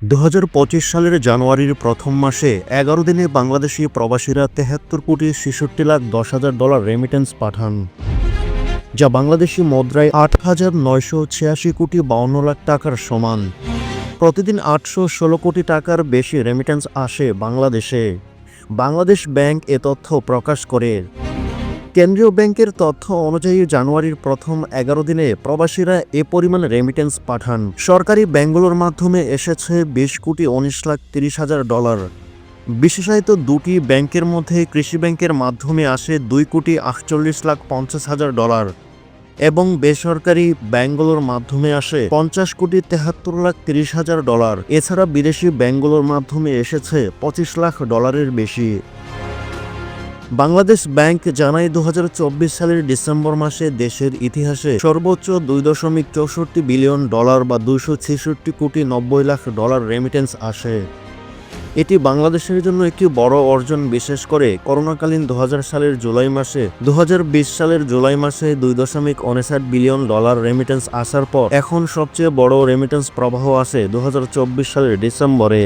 ২০২৫ সালের জানুয়ারির প্রথম মাসে ১১ দিনে বাংলাদেশি প্রবাসীরা ৭৩,৬০,১০,০০০ রেমিটেন্স পাঠান, যা বাংলাদেশি মুদ্রায় ৮,৯৮৬,৫২,০০,০০০ টাকার সমান। প্রতিদিন ৮১৬ কোটি টাকার বেশি রেমিটেন্স আসে বাংলাদেশে। বাংলাদেশ ব্যাংক এ তথ্য প্রকাশ করে। কেন্দ্রীয় ব্যাংকের তথ্য অনুযায়ী জানুয়ারির প্রথম ১১ দিনে প্রবাসীরা এ পরিমাণ রেমিটেন্স পাঠান। সরকারি ব্যাংকগুলোর মাধ্যমে এসেছে $২০,৩০,০০০। বিশেষায়িত দুটি ব্যাংকের মধ্যে কৃষি ব্যাংকের মাধ্যমে আসে $২,৪৮,৫০,০০০ এবং বেসরকারি ব্যাংকগুলোর মাধ্যমে আসে $৫০,৭৩,৩০,০০০। এছাড়া বিদেশি ব্যাংকগুলোর মাধ্যমে এসেছে $২৫ লাখ বেশি। বাংলাদেশ ব্যাংক জানায় ২০২৪ সালের ডিসেম্বর মাসে দেশের ইতিহাসে সর্বোচ্চ $২.৬৪ বিলিয়ন বা $২৬৬,৯০,০০,০০০ রেমিটেন্স আসে। এটি বাংলাদেশের জন্য একটি বড় অর্জন, বিশেষ করে করোনাকালীন ২০০০ সালের জুলাই মাসে ২০২০ সালের জুলাই মাসে $২.৫৯ বিলিয়ন রেমিটেন্স আসার পর এখন সবচেয়ে বড় রেমিটেন্স প্রবাহ আসে ২০২৪ সালের ডিসেম্বরে।